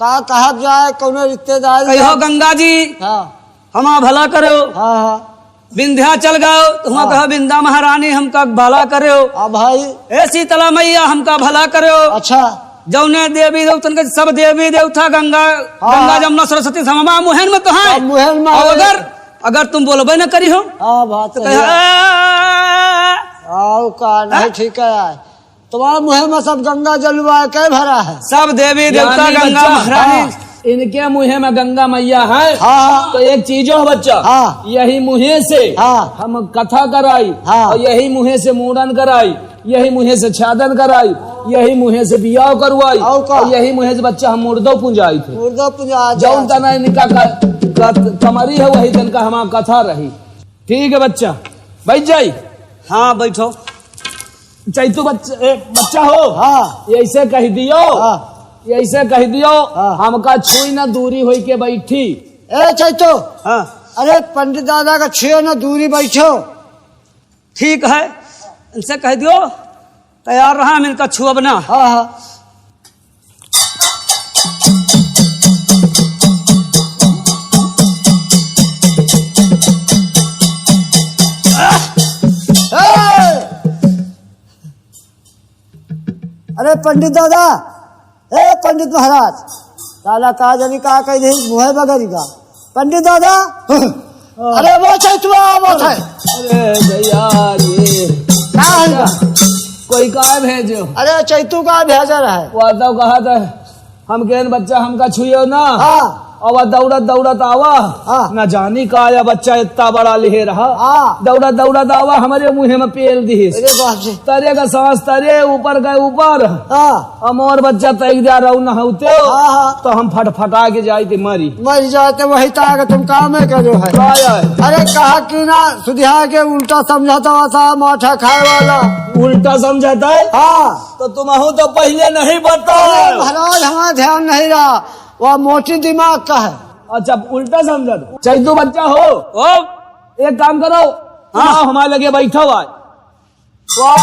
का कहा जाए कोनो रिश्तेदार कही हो गंगा जी हाँ हमा भला करो। हाँ हाँ विंध्या चल गयो तो वहाँ कहा विंध्या महारानी हमका भला करो। हाँ भाई ए शीतला मैया हमका भला करो। अच्छा जौने देवी देवतन के सब देवी देवता गंगा गंगा जमुना सरस्वती समा मुहन में तो है। अब मुहन में और है। अगर तुम बोलबे न करी हो हाँ बात तो सही कहे, है। आओ का नहीं ठीक है यार, तुम्हारे मुँह में सब गंगा जलवा के भरा है। सब देवी देवता यानी गंगा बच्चा, महारानी इनके मुँह में गंगा मैया है। हाँ तो एक चीज हो बच्चा हाँ। यही मुँह से हाँ। हम कथा कराई हाँ। और यही मुँह से मुंडन कराई, यही मुँह से छादन कराई, यही मुँह से बियाह करवाई आओ का। और यही मुँह से बच्चा हम मुर्दो पुंजाई थे। मुर्दा पूजा जौन तना इनका कमरी है वही दिन का हमारा कथा रही। ठीक है बच्चा बैठ जाई। हाँ बैठो। चैतू बच्चा हो हाँ ऐसे कह दियो हाँ ऐसे कह दियो हाँ। हमका छुई ना दूरी होई के बैठी। ए चैतो हाँ अरे पंडित दादा का छियो ना दूरी बैठो। ठीक है, इनसे कह दियो तैयार रहा हम इनका छुअब ना। हाँ हाँ अरे पंडित दादा ए पंडित महाराज दादा कहा जनी कहा कह दे मुहे बगरी का पंडित दादा अरे वो चैतुआ वो है अरे भैया ये क्या है इनका? कोई का भेजो अरे चैतू का भेजर है। वो तो कहा था हम कहन बच्चा हमका छुइयो ना हाँ और दौड़त दौड़त आवा हाँ। ना जानी का या बच्चा इतना बड़ा लिहे रहा हाँ दौड़त दौड़त आवा हमारे मुँह में पेल दी अरे बाप रे तरे का सांस तरे ऊपर गए ऊपर हाँ हम और बच्चा तैक जा रहा न होते हाँ हाँ तो हम फटफटा के जाई थी मरी मर जाते वही ताकत तुम काम है करो है। आया है। अरे कहा कि ना सुधिया के उल्टा समझाता हुआ था माठा खाए वाला। उल्टा समझाता है हाँ तो तुम तो पहले नहीं अरे बताओ। महाराज हमारा ध्यान नहीं रहा, वह मोटी दिमाग का है। अच्छा उल्टा समझा चैतू बच्चा हो ओ एक काम करो हाँ हमारे लगे बैठो आज वो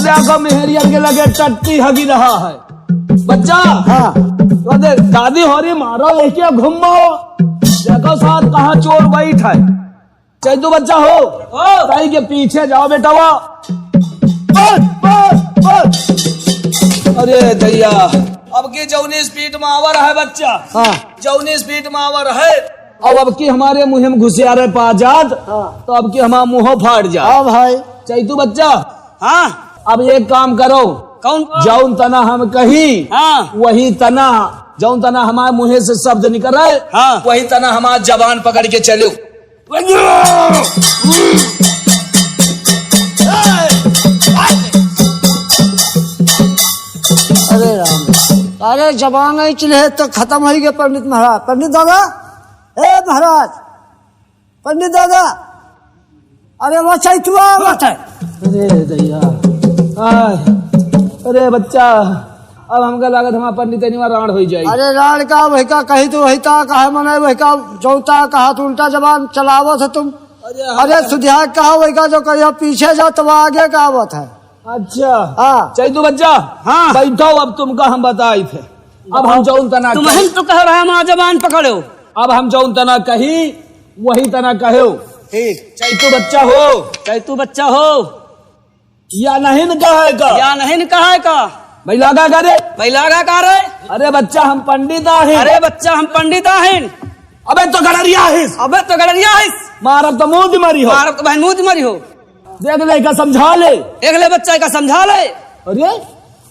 देखो मेहरियन के लगे टट्टी हगी रहा है बच्चा। हाँ वो देख दादी हो रही मारो लेके घूमो देखो साथ कहाँ चोर बैठ है। चैतू बच्चा हो ताई के पीछे जाओ बेटा वो अरे दैया अब की जौनी स्पीड में आवर है बच्चा हाँ जौनी स्पीड में आवर है अब की हमारे मुँह में घुसिया रहे पाजाद तो अब की हमारा मुँह फाड़ जा। हाँ भाई चैतू बच्चा हाँ अब एक काम करो कौन? जौन तना हम कही हाँ वही तना जौन तना हमारे मुँह से शब्द निकल रहा है हाँ वही तना हमारा जबान पकड़ के चलो। अरे राम अरे जबान नहीं चले तो खत्म हो गए पंडित महाराज। पंडित दादा ए महाराज पंडित दादा अरे वो चैतुआ मत है। अरे दैया आय, अरे बच्चा अब हमका लागत हमारा पंडित राण हो जाएगी। अरे राण का वही का कही तो वही था कहा मना वही का जौता कहा तो उल्टा जबान चलावत है तुम। अरे सुधिया कहा वही का जो कहियो पीछे जाओ तो आगे का आवत है। अच्छा हाँ चैतू बच्चा हाँ। बैठो अब तुमका हम बताए थे अब हम जौन तना तुम हम तो कह रहा है हमारा जबान पकड़ो। अब हम जौन तना कही वही तना कहो। ठीक चैतू बच्चा हो चाहे तू बच्चा हो या नहीं न कहेगा या नहीं न कहा है का भाई लगा करे। भाई लागा का रे? अरे बच्चा हम पंडित आहे। अरे बच्चा हम पंडित आहिन। अबे तो गड़रिया है। अबे तो गड़रिया है। मारब तो मुंह मरी हो। मारब तो बहन मुंह मरी हो। देख ले का समझा ले। देख ले बच्चा का समझा ले।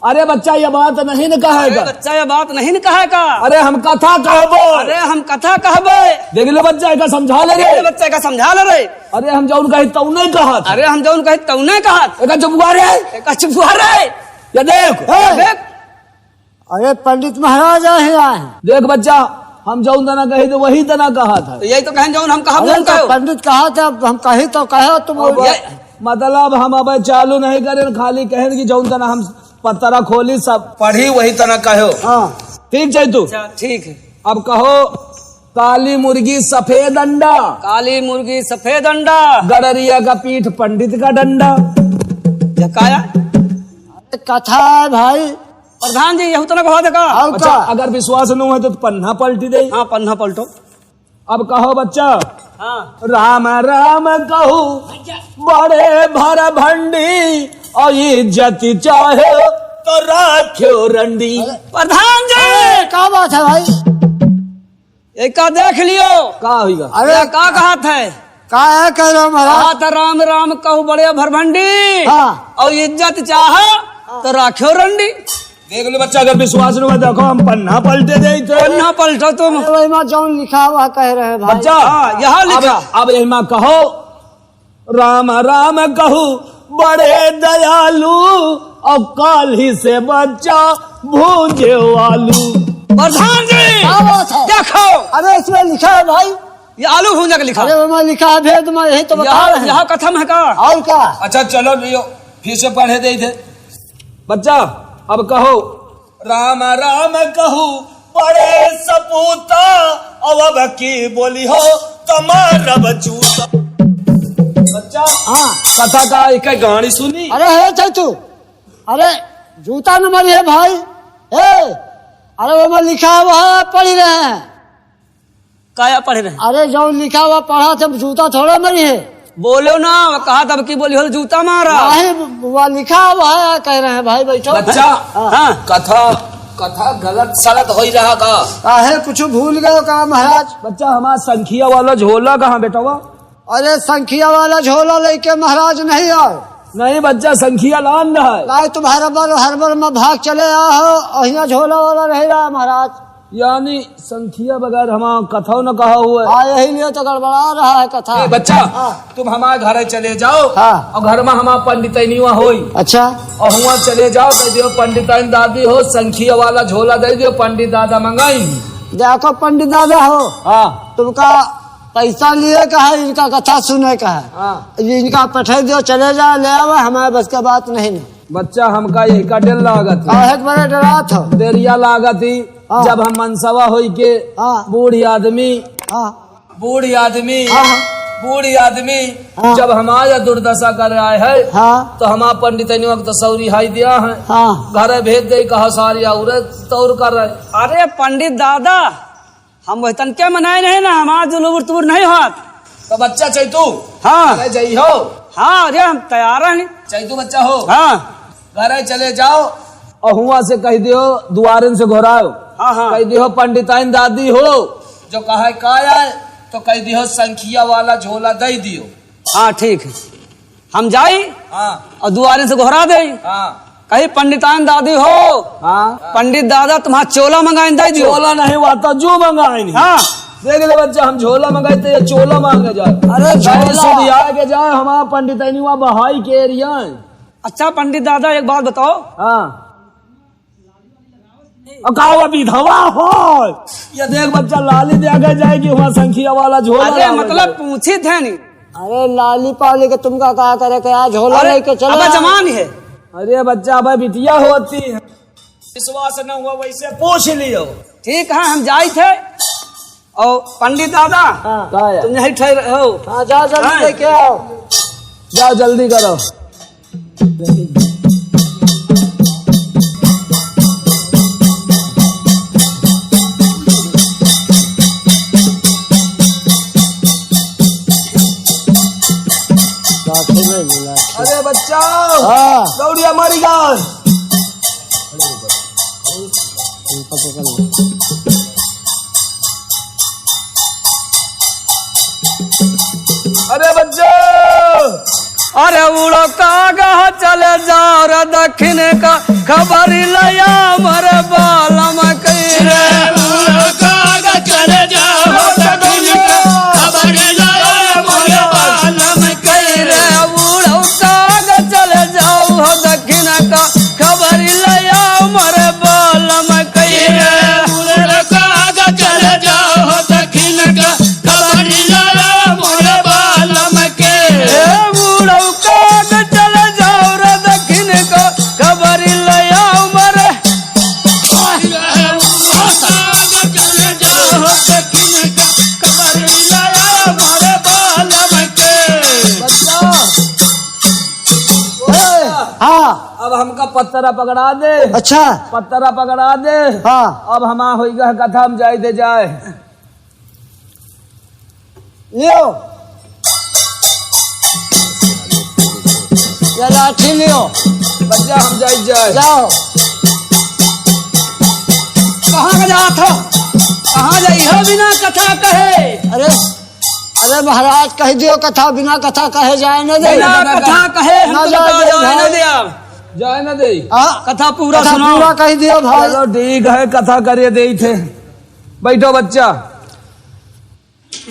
अरे बच्चा ये बात नहीं न अरे कहेगा। बच्चा ये बात नहीं न कहेगा। अरे हम कथा कहबो। अरे हम कथा कहबे। देख ले बच्चा का समझा ले देख ले रे। बच्चा का समझा ले रे। अरे हम जौन कही तौ नहीं कहत। अरे हम जौन कहे तौ नहीं कहत। एका चुपवा रे। एक चुप रे। ये देख। देख अरे पंडित महाराज आए। देख बच्चा हम जौन तना कही तो वही तना कहा था। तो यही तो कहें जौन हम कहा अरे बोल तो कहो। पंडित कहा था, हम कही तो कहे तुम। मतलब हम अब चालू नहीं करें, खाली कहें कि जौन तना हम पतरा खोली सब पढ़ी वही तना कहो। हाँ ठीक है तू। अच्छा ठीक है। अब कहो काली मुर्गी सफेद अंडा, काली मुर्गी सफेद अंडा, गड़रिया का पीठ पंडित का डंडा। झकाया कथा है भाई। प्रधान जी यही तो ना कहा था का। और अच्छा का अगर विश्वास न हो तो पन्ना पलटी दे। हाँ पन्ना पलटो। अब कहो बच्चा हाँ राम राम कहू बड़े भर भंडी और इज्जत चाहे तो राख्यो रंडी। प्रधान जी क्या बात है भाई? एक का देख लियो। का होगा? अरे ये का कहा था? का है कह रहे हो महाराज? कहा था राम राम कहू बड़े भरभंडी हाँ। और इज्जत चाह तो राख्यो रंडी। देख लो बच्चा अगर विश्वास न हो देखो हम पन्ना पलटे दे। पन्ना पलटो तुम। अरे वही में जौन लिखा हुआ कह रहे हैं भाई। बच्चा हाँ, यहाँ लिखा। अब यही माँ कहो राम राम कहू बड़े दयालु और काली से बच्चा भूजे आलू। प्रधान जी क्या बात है? देखो अरे इसमें लिखा है भाई। ये आलू भूंजा के लिखा। अरे वही में लिखा है भेद में, यही तो बता रहे हैं। यहाँ कथम है का। और क्या? अच्छा चलो लियो फिर से पढ़े दे थे बच्चा। अब कहो राम राम कहू बड़े सपूता और अब की बोली हो तुम्हारा बचूता। बच्चा हाँ। कथा का एक गाड़ी सुनी। अरे है चैतू। अरे जूता न मरी है भाई। अरे वो में लिखा हुआ पढ़ रहे हैं। काया पढ़ रहे हैं। अरे जो लिखा हुआ पढ़ा था जूता थोड़ा मरी है। बोलो ना कहा तब की बोली हो जूता मारा। नहीं वो लिखा हुआ है कह रहे हैं भाई। बैठो बच्चा हाँ कथा गलत सलत हो ही रहा का। काहे कुछ भूल गए का महाराज? बच्चा हमारा संखिया वाला झोला कहाँ बेटा हुआ? अरे संखिया वाला झोला लेके महाराज नहीं आए। नहीं बच्चा संखिया लान रहा है। नहीं तुम हर बार में भाग चले आओ अहिया झोला वाला रह रहा महाराज। यानी संखिया बगैर हमारा कथा न कहा हुआ है। हाँ यही लिए तो गड़बड़ा रहा है कथा। ए, बच्चा तुम हमारे घर चले जाओ। हाँ। और घर में हमारा पंडितनिया होई अच्छा और हुआ चले जाओ कह दियो पंडितन दादी हो संखिया वाला झोला दे दियो पंडित दादा मंगाएंगी। देखो पंडित दादा हो हाँ तुमका पैसा लिए का है, इनका कथा सुने का है। हाँ। इनका पठे दियो चले जाओ ले आओ, हमारे बस का बात नहीं। बच्चा हमका यही का डर लागत काहे के बड़े डरा था? देरिया लागत ही हाँ। जब हम मनसवा होई के हाँ। बूढ़ी आदमी हाँ हाँ। बूढ़ी आदमी हाँ। जब हमारा दुर्दशा कर आए है हाँ तो हमारा पंडितनियों को तसौरी हाई दिया है। हाँ घर भेज दे कहा सारी औरत तौर कर रहे। अरे पंडित दादा हम वही तन के मनाए नहीं ना हमारा जुलूर तुर नहीं हाथ। तो बच्चा चैतू हाँ घरे जाई हो। हाँ अरे हम तैयार हैं। चैतू बच्चा हो हाँ घरे चले जाओ और हुआ से कह दियो दुआरन से घोराओ। हाँ हाँ कह दियो पंडिताइन दादी हो जो कहा का आए तो कह दियो संखिया वाला झोला दे दियो। हाँ ठीक है हम जाई हाँ और दुआरे से घोरा दे। हाँ कहीं पंडितान दादी हो हाँ पंडित दादा तुम्हारा चोला मंगाए दे दियो। झोला नहीं हुआ तो जो मंगाए नहीं। हाँ देख ले बच्चा हम झोला मंगाए थे ये चोला मांगे जाए। अरे झोला। के जाए हमारा पंडिताइनुआ बहाई के एरिया है। अच्छा पंडित दादा एक बात बताओ। हाँ कहा विधवा हो ये देख बच्चा लाली दे आगे जाएगी वहाँ संखिया वाला झोला। अरे मतलब पूछी थे नहीं। अरे लाली पाली के तुमका कहा करे के आज झोला अरे लेके चलो। अब जमान है। अरे बच्चा अब बिटिया होती है विश्वास न हुआ वैसे पूछ लियो। ठीक है हम जाए थे और पंडित दादा हाँ तुम यही ठहर हो। हाँ जाओ जल्दी हाँ। लेके आओ। जाओ जल्दी करो। काठी में मिला। अरे बच्चा हाँ दौड़िया मरी गल। पकड़ लो। अरे बच्चों, अरे उड़ो कागा चले जाओ रे दक्षिण का खबर लिया मरे बालम कई रे उड़ो कागा चले जाओ दक्षिण का खबर लिया मरे बालम कई रे उड़ो कागा चले जाओ दक्षिण का खबर लिया मरे बालम कई रे उड़ो कागा चले जाओ दक्षिण का खबर लिया मरे बालम के उड़ो कागा चले जाओ रे दक्षिण का खबर लिया मरे हाँ अब हमका पत्थरा पकड़ा दे, अच्छा पत्थरा पकड़ा दे। हाँ अब हमा हो गया कथा हम जाए दे जाए। लियो ये लाठी लियो बच्चा हम जाए जाए। जाओ। कहाँ का जात हो, कहाँ जाई हो बिना कथा कहे, अरे अरे महाराज कह दियो कथा, बिना कथा कहे जाए न दे। बिना कथा कहे हम ना तो जाए बता दे जाए न भाई। दिया जाए ना दे। हाँ, कथा पूरा कथा सुनाओ। पूरा कह दियो भाई। चलो ठीक है, कथा करे दे थे। बैठो बच्चा,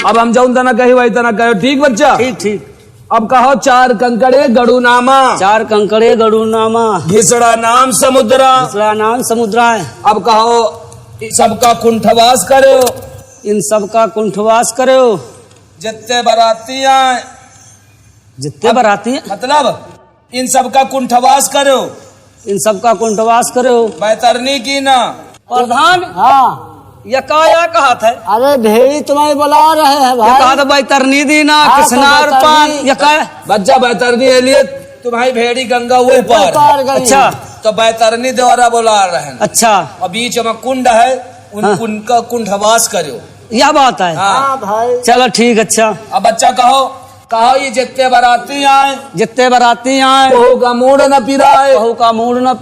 अब हम जाऊं तना कही वही तना कहो। ठीक बच्चा, ठीक ठीक। अब कहो चार कंकड़े गड़ू नामा, चार कंकड़े गड़ू नामा, घिसड़ा नाम समुद्रा। दूसरा नाम समुद्रा है। अब कहो सबका कुंठवास करो, इन सब का कुंठवास करो, जितने बराती आए, जितने बराती हैं मतलब इन सबका कुंठवास करो, इन सब का कुंठवास करो। बैतरनी की ना। प्रधान हाँ ये क्या कहा था, अरे भेड़ी तुम्हें बुला रहे हैं ये कहा भाई। था बैतरनी दीना हाँ, तो किसनार पान, बैतरनी- ये क्या बच्चा बैतरनी है लिए तुम्हारी भेड़ी गंगा हुए पार, पार गई। अच्छा तो बैतरनी द्वारा बुला रहे हैं। अच्छा और बीच में कुंड है, उन हाँ। कुंड का कुंठवास करो। यह बात है। हाँ। हाँ भाई चलो ठीक। अच्छा अब बच्चा कहो, कहो ये जितने बराती आए, जितने बराती आए बहू का मूड न पिराए। बहू का मूड न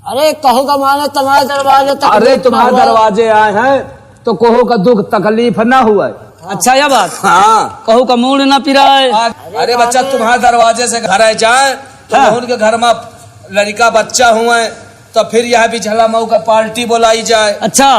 अरे कहो का माने तुम्हारे दरवाजे तक। अरे तुम्हारे दरवाजे आए हैं तो कहो का दुख तकलीफ न हुआ। अच्छा यह बात, हाँ। कहू का मूड न पिराए। अरे बच्चा तुम्हारे दरवाजे से घर आए जाए तो हाँ। उनके घर में लड़का बच्चा हुए तो फिर यह भी झला मऊ का पार्टी बुलाई जाए। अच्छा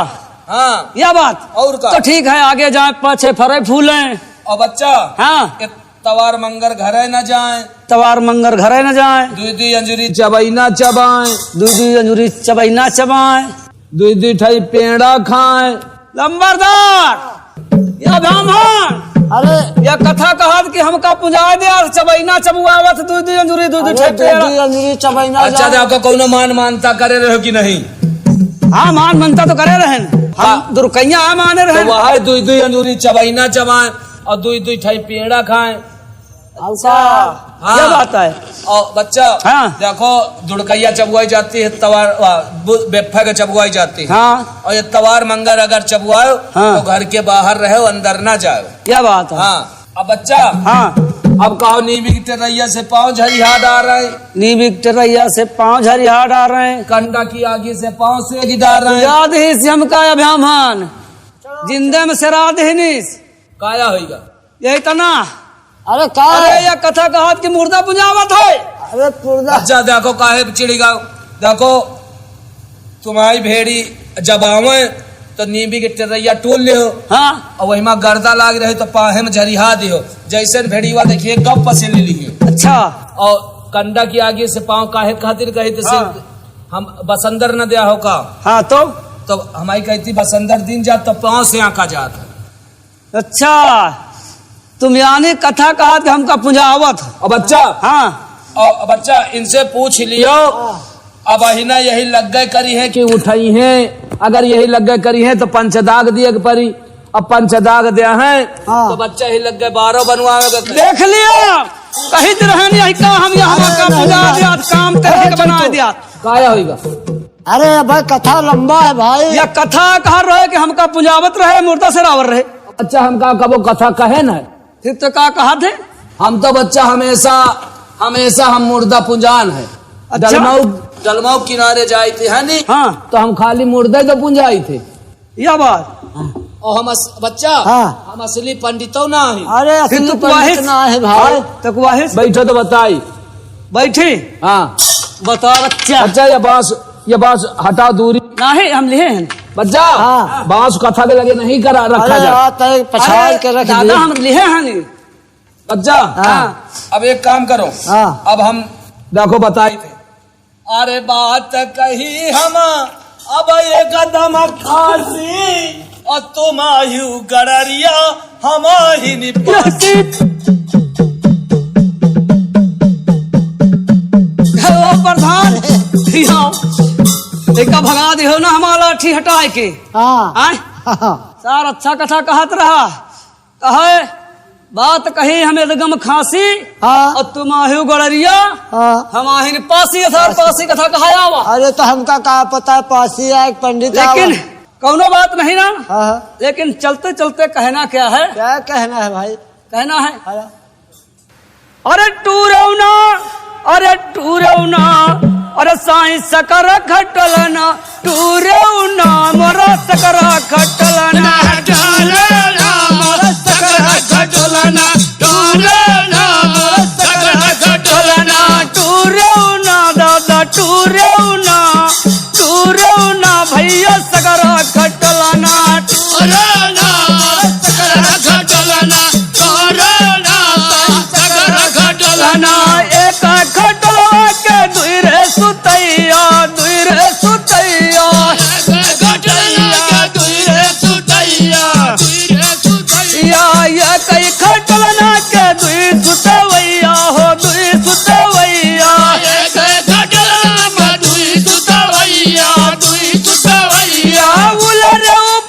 हाँ। यह बात और का तो ठीक है, आगे जाए पाछे फरे फूले। और बच्चा हाँ कि तवार मंगर घरे न जाए, तवार मंगर घरे न जाए, दुई दुई अंजुरी चबई न चबाए, दूध अंजूरी चबई ना चबाए, दुई दुई ठई पेड़ा खाए। लंबरदार या ब्राह्मण अरे यह कथा कहा कि हमका पुजा दिया चबई ना चबुआवत दूध अंजूरी दूध अरे दूधी अंजूरी चबैना अच्छा तो आपका कौन मान मानता करे रहो कि नहीं? हाँ मान मनता तो करे रहे, हम दुर्कैया माने तो रहे। वह दुई दुई अंजुरी चबई न चबाए और दुई दुई ठई पेड़ा खाए। अच्छा हाँ। यह बात है। और बच्चा हाँ। देखो दुड़कैया चबुआई जाती है, तवार बेफा के चबुआई जाती है। हाँ और ये तवार मंगर अगर चबुआओ हाँ। तो घर के बाहर रहो, अंदर ना जाओ। यह बात है। हाँ। अब बच्चा हाँ अब कहो नीवी की टरैया से पाँव झरिहा डाल रहे, नीबी टरैया से पांव झरिहा डाल रहे हैं, कंडा की आगे से पाँव से गिडार रहे। याद ही श्याम का ब्राह्मण जिंदे में श्राद्ध ही नीस, काया होगा यही तना। अरे का अरे यह कथा कहा कि मुर्दा पुंजावत है। अरे पुर्जा अच्छा देखो काहे चिड़ीगा, देखो तुम्हारी भेड़ी जब आवे तो नींबी के टरैया टोल ले हो हाँ और वही में गर्दा लाग रहे तो पाहे में झरिहा दियो। जैसे भेड़ीवा देखिए गप पसे ले लिहिए अच्छा और कंडा की आगे से पाँव काहे खातिर कही तो हाँ। हम बसंदर न दिया हो का, हाँ तो हमारी कहती बसंदर दिन जात तो पाँव से आका जात है। अच्छा तुम यानी कथा कहा कि हमका पुंजावत। और बच्चा हाँ और बच्चा इनसे पूछ लियो, अब अहिना यही लग गए करी है कि उठाई है, अगर यही लग गए करी है तो पंचदाग दिए परी। अब पंचदाग दिया है हाँ। तो बच्चा ही लग गए 12 बनवाएगा। देख लिया कहीं रहन यही का हम यहाँ का पुंजा दिया काम तेरे के बना दिया। काया होगा। अरे भाई कथा लंबा है भाई। यह कथा कहा रहे कि हमका पुंजावत रहे मुर्दा से रावर रहे, अच्छा हम कबो कथा कहे न, फिर तो का कहा थे। हम तो बच्चा हमेशा हमेशा हम मुर्दा पुंजान है। अच्छा। डलमऊ डलमाऊ किनारे जाए थे है नी हाँ तो हम खाली मुर्दे तो पुंजाई थे। यह बात और हम बच्चा हाँ। हम असली पंडितों ना है। अरे फिर असली तो पंडित वाहिद ना है भाई। तक वाहिद बैठो तो बताई। बैठी हाँ बता बच्चा अच्छा ये बांस हटा दूरी। नहीं हम लिए हैं बच्चा हाँ। बांस कथा के लगे नहीं करा रखा अरे जा। तय पछाड़ के रख दादा दिए। हम लिए हैं बच्चा हाँ। अब एक काम करो हाँ। अब हम देखो बताई थे। अरे बात कही हम अब ये कदम खासी और तुम आयु गड़रिया हम ही निपासी। प्रधान एक भगा दियो ना हमारा लाठी हटाए के हाँ। आए हाँ। सार अच्छा कथा कहत रहा कहे बात कही हमें गम खांसी हाँ। और तुम आहू गड़रिया हाँ। हम आहिन पासी अथार पासी कथा कहाया हुआ अरे तो हमका क्या पता है पासी है एक पंडित लेकिन आवा। कौनो बात नहीं ना हाँ। लेकिन चलते चलते कहना क्या है क्या कहना है भाई। कहना है अरे अरे टूरौना अरे टूरौना अरे साई सकरा खटलना टूरौना मोरा सकरा खटलना मोरा सकरा खटलना टूरौना मोरा सकरा खटलना टूरौना दादा टूरौना टूरौना भैया सकरा खटलना टूरौना सकरा खटलना टूरौना सकरा खटलना एक खटलवा के दुई रे सुतैया या कई खटलना के दुई सुतवैया हो दुई सुतवैया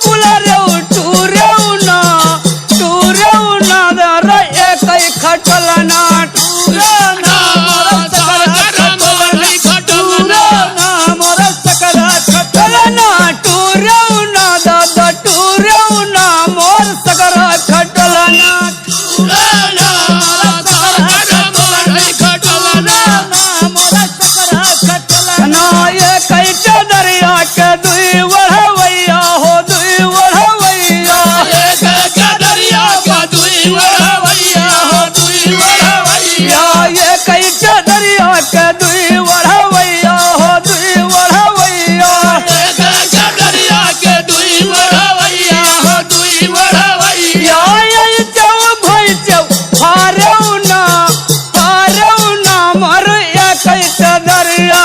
पुलरेऊ टूरौना टूरौना दरा एक खटलना टूरौना मोरा सकरा खटलना टूरौना दादा टूरौना मोर सकरा खटलना मोरा सकरा खटलना ये कई दरिया के दुई वढ़वैया हो दुई वढ़वैया ये कई दरिया के दुई वढ़वैया हो दुई वढ़वैया यही चौ भई चौ हारौना मर ये कई दरिया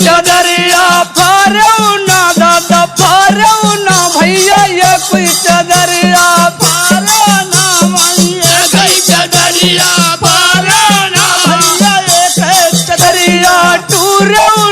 चदरिया फारौना दादा फारौना भैया ये कोई चदरिया फारौना भैया चदरिया टूरौना